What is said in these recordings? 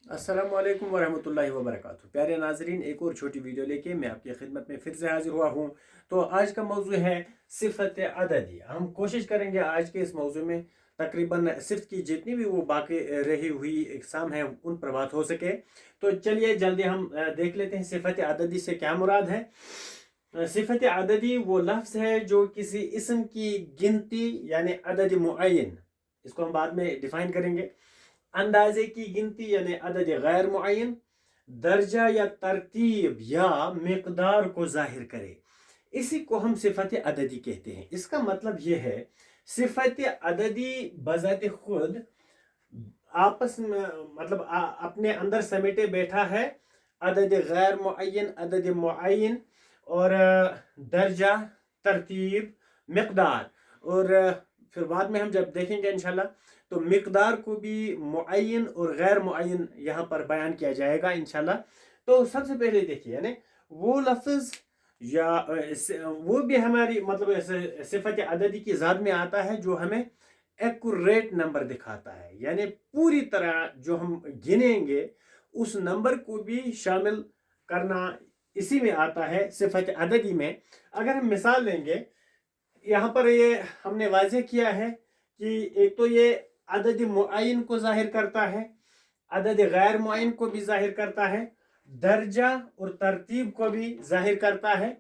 अस्सलाम वालेकुम वरहमतुल्लाहि वबरकातुहू। प्यारे नाजरीन, एक और छोटी वीडियो लेके मैं आपकी खिदमत में फिर से हाजिर हुआ हूँ। तो आज का मौजू है सिफत अददी। हम कोशिश करेंगे आज के इस मौजू में तकरीबन सिफ्त की जितनी भी वो बाकी रही हुई इकसाम है उन पर बात हो सके। तो चलिए जल्दी हम देख लेते हैं सिफत अददी से क्या मुराद है। सिफत अददी वो लफ्ज़ है जो किसी इसम की गिनती यानी अदद मुअय्यन, इसको हम बाद में डिफाइन करेंगे, अंदाजे की गिनती यानी अदद गैर मुअय्यन, दर्जा या तरतीब या मिकदार को जाहिर करे। इसी को हम सिफत अददी कहते हैं। इसका मतलब यह है सिफत अददी बजाते खुद आपस में मतलब अपने अंदर समेटे बैठा है अदद गैर मुअय्यन, अदद मुअय्यन और दर्जा, तरतीब, मिकदार। और फिर बाद में हम जब देखेंगे इंशाल्लाह तो मिकदार को भी मुअय्यन और गैर मुअय्यन यहाँ पर बयान किया जाएगा इंशाल्लाह। तो सबसे पहले देखिए यानी वो लफ्ज़ या वो भी हमारी मतलब सिफत अददी की ज़ात में आता है जो हमें एक्यूरेट नंबर दिखाता है, यानी पूरी तरह जो हम गिनेंगे उस नंबर को भी शामिल करना इसी में आता है सिफत अददी में। अगर हम मिसाल लेंगे, यहाँ पर ये हमने वाज़ेह किया है कि एक तो ये अदद मुअय्यन को जाहिर करता है, अदद गैर मुअय्यन को भी जाहिर करता है, दर्जा और तरतीब को भी जाहिर करता है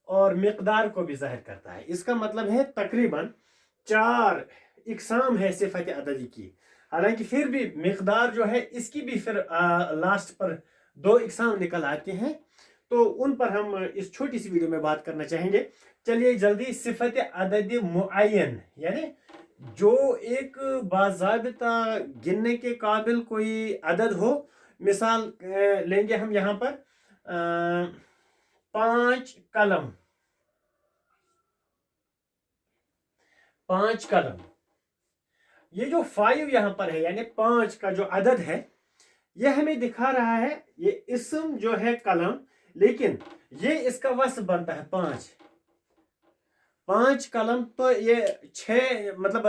और मिकदार को भी जाहिर करता है। इसका मतलब है तकरीबन 4 इकसाम है सिफत अददी की। हालांकि फिर भी मिकदार जो है इसकी भी फिर लास्ट पर 2 इकसाम निकल आते हैं, तो उन पर हम इस छोटी सी वीडियो में बात करना चाहेंगे। चलिए जल्दी, सिफत अदद मुअय्यन यानी जो एक बाज़ाबिता गिनने के काबिल कोई अदद हो। मिसाल लेंगे हम यहाँ पर 5 कलम, 5 कलम। ये जो 5 यहाँ पर है यानी 5 का जो अदद है ये हमें दिखा रहा है ये इसम जो है कलम, लेकिन ये इसका वस्फ बनता है 5। 5 कलम तो ये 6 मतलब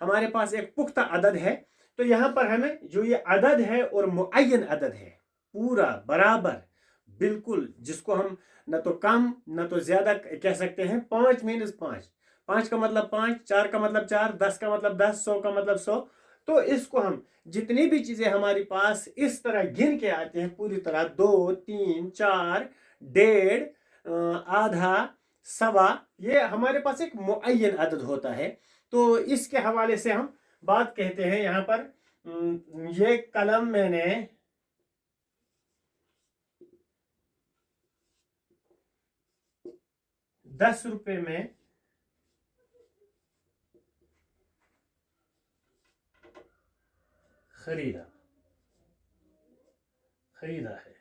हमारे पास एक पुख्ता अदद है। तो यहाँ पर हमें जो ये अदद है और मुअय्यन अदद है पूरा बराबर बिल्कुल, जिसको हम न तो कम न तो ज्यादा कह सकते हैं। 5 मीनस 5, 5 का मतलब 5, 4 का मतलब 4, 10 का मतलब 10, 100 का मतलब 100। तो इसको हम जितनी भी चीजें हमारे पास इस तरह गिन के आते हैं पूरी तरह 2, 3, 4, डेढ़, आधा, सवा, ये हमारे पास एक मुअय्यन अदद होता है। तो इसके हवाले से हम बात कहते हैं यहाँ पर ये कलम मैंने 10 रुपए में खरीदा है।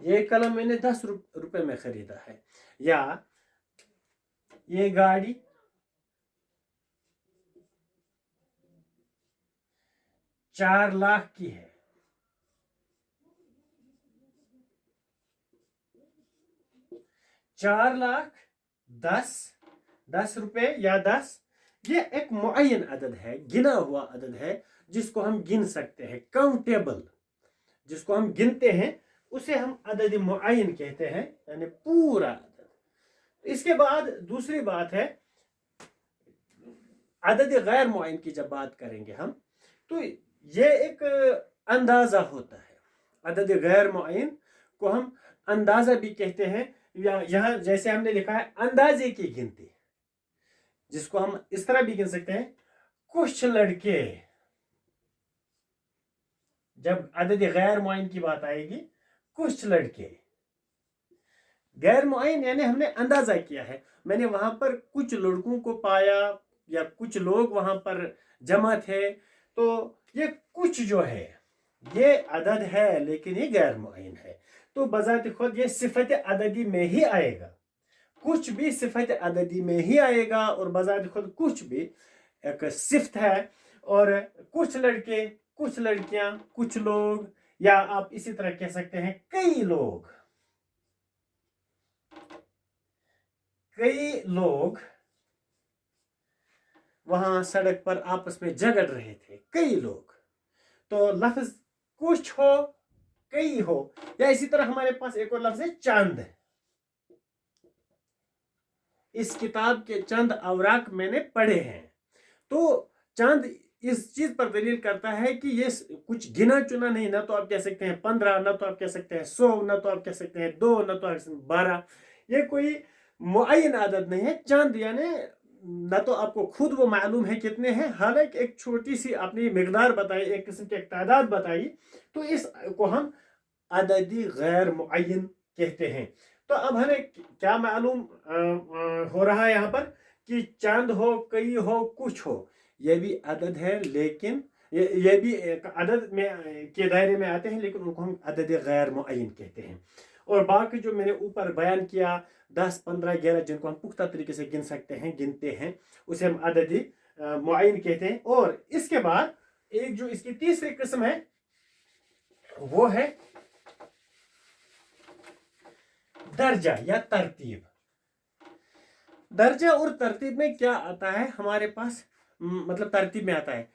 ये कलम मैंने 10 रुपए में खरीदा है। या ये गाड़ी 4 लाख की है। 4 लाख 10 रुपए या 10, ये एक मुअय्यन अदद है, गिना हुआ अदद है जिसको हम गिन सकते हैं। काउंटेबल जिसको हम गिनते हैं उसे हम अदद मुअय्यन कहते हैं, यानी पूरा अदद। इसके बाद दूसरी बात है अदद गैर मुअय्यन की जब बात करेंगे हम, तो ये एक अंदाजा होता है। अदद गैर मुअय्यन को हम अंदाजा भी कहते हैं, या यहाँ जैसे हमने लिखा है अंदाजे की गिनती, जिसको हम इस तरह भी गिन सकते हैं। कुछ लड़के, जब अदद गैर मुअय्यन की बात आएगी, कुछ लड़के, गैर मुअय्यन यानी हमने अंदाजा किया है, मैंने वहां पर कुछ लड़कों को पाया या कुछ लोग वहां पर जमा थे। तो ये कुछ जो है ये अदद है लेकिन ये गैर मुअय्यन है, तो बजाते खुद ये सिफत अददी में ही आएगा। कुछ भी सिफत अददी में ही आएगा और बजाते खुद कुछ भी एक सिफ्त है। और कुछ लड़के, कुछ लड़कियां, कुछ लोग, या आप इसी तरह कह सकते हैं कई लोग, कई लोग वहां सड़क पर आपस में झगड़ रहे थे, कई लोग। तो लफ्ज कुछ हो, कई हो। या इसी तरह हमारे पास एक और लफ्ज है चांद। इस किताब के चंद अवराक मैंने पढ़े हैं। तो चांद इस चीज पर दलील करता है कि ये कुछ गिना चुना नहीं, ना तो आप कह सकते हैं 15, ना तो आप कह सकते हैं 100, ना तो आप कह सकते हैं 2, ना तो आप 12। ये कोई मुअय्यन आदत नहीं है। चांद यानी ना तो आपको खुद वो मालूम है कितने हैं, हालांकि एक छोटी सी अपनी मिकदार बताई, एक किस्म की एक तादाद बताई, तो इस को हम अददी गैर मुअय्यन कहते हैं। तो अब हमें क्या मालूम हो रहा है यहाँ पर कि चांद हो, कई हो, कुछ हो, ये भी अदद है, लेकिन ये भी एक अदद में के दायरे में आते हैं, लेकिन उनको हम अदद गैर मुअय्यन कहते हैं। और बाकी जो मैंने ऊपर बयान किया 10, 15, 11 जिनको हम पुख्ता तरीके से गिन सकते हैं, गिनते हैं, उसे हम अददी मुअय्यन कहते हैं। और इसके बाद एक जो इसकी तीसरी किस्म है वो है दर्जा या तरतीब। दर्जा और तरतीब में क्या आता है हमारे पास, मतलब तरतीब में आता है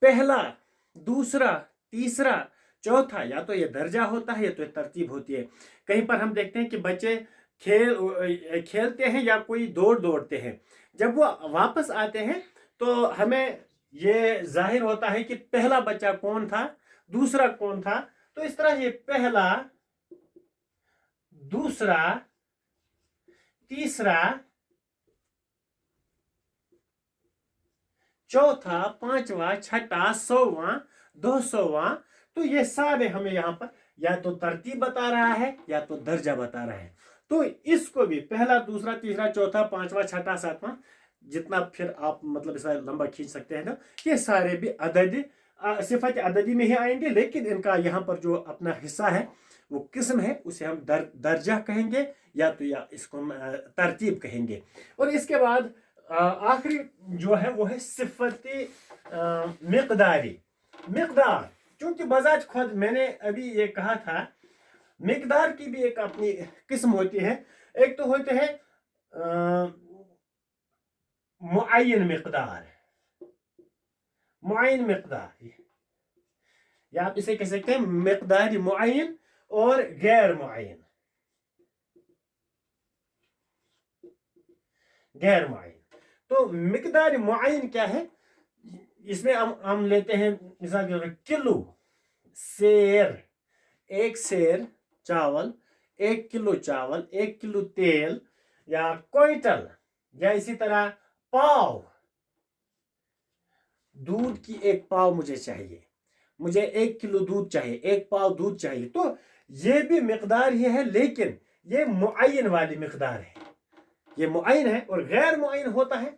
पहला, दूसरा, तीसरा, चौथा। या तो ये दर्जा होता है या तो ये तरतीब होती है। कहीं पर हम देखते हैं कि बच्चे खेलते हैं या कोई दौड़ते हैं, जब वो वापस आते हैं तो हमें ये जाहिर होता है कि पहला बच्चा कौन था, दूसरा कौन था। तो इस तरह ये पहला, दूसरा, तीसरा, चौथा, पांचवा, छठा, 100वां, 200वां, तो ये सारे हमें यहाँ पर या तो तरतीब बता रहा है या तो दर्जा बता रहा है। तो इसको भी पहला, दूसरा, तीसरा, चौथा, पांचवा, छठा, सातवां, जितना फिर आप मतलब इस लंबा खींच सकते हैं ना, ये सारे भी अदद सिफत अददी में ही आएंगे, लेकिन इनका यहाँ पर जो अपना हिस्सा है, वो किस्म है, उसे हम दर्जा कहेंगे या तो या इसको हम तरतीब कहेंगे। और इसके बाद आखिरी जो है वो है सिफती मिकदारी। मिकदार, क्योंकि बजाज खुद मैंने अभी ये कहा था, मिकदार की भी एक अपनी किस्म होती है। एक तो होते हैं मुअय्यन मिकदार, मुअय्यन मिकदार, या आप इसे कह सकते हैं मिकदार मुअय्यन और गैर मुअय्यन। गैर मुअय्यन, तो मिकदार मुअय्यन क्या है, इसमें हम लेते हैं मिसाल के किलो सेर, एक सेर चावल, 1 किलो चावल, 1 किलो तेल, या क्विंटल, या इसी तरह पाव, दूध की 1 पाव मुझे चाहिए, मुझे 1 किलो दूध चाहिए, 1 पाव दूध चाहिए। तो ये भी मिकदार ही है, लेकिन ये मुअय्यन वाली मिकदार है, ये मुअय्यन है। और गैर मुअय्यन होता है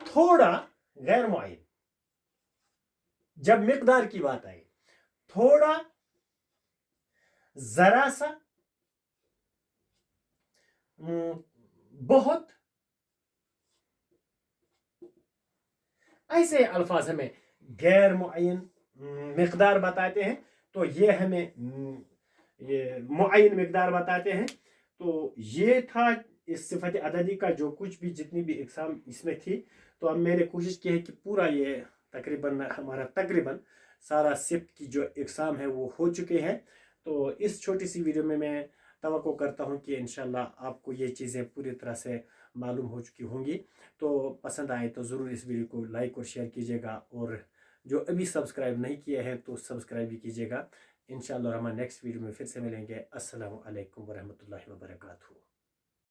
थोड़ा, गैर मुअय्यन जब मिकदार की बात आई, थोड़ा, जरा सा, बहुत, ऐसे अल्फाज हमें गैर मुअय्यन मिकदार बताते हैं। तो ये हमें ये मुअय्यन मिकदार बताते हैं। तो ये था इस सिफत अददी का जो कुछ भी जितनी भी इकसाम इसमें थी। तो अब मैंने कोशिश की है कि पूरा ये तकरीबन सारा सिफ्त की जो इकसाम है वो हो चुके हैं। तो इस छोटी सी वीडियो में मैं तवक्को करता हूँ कि इंशाल्लाह आपको ये चीज़ें पूरी तरह से मालूम हो चुकी होंगी। तो पसंद आए तो ज़रूर इस वीडियो को लाइक और शेयर कीजिएगा, और जो अभी सब्सक्राइब नहीं किए हैं तो सब्सक्राइब भी कीजिएगा। इंशाल्लाह हम नेक्स्ट वीडियो में फिर से मिलेंगे। अस्सलामु अलैकुम वरहमतुल्लाहि वबरकातुहू।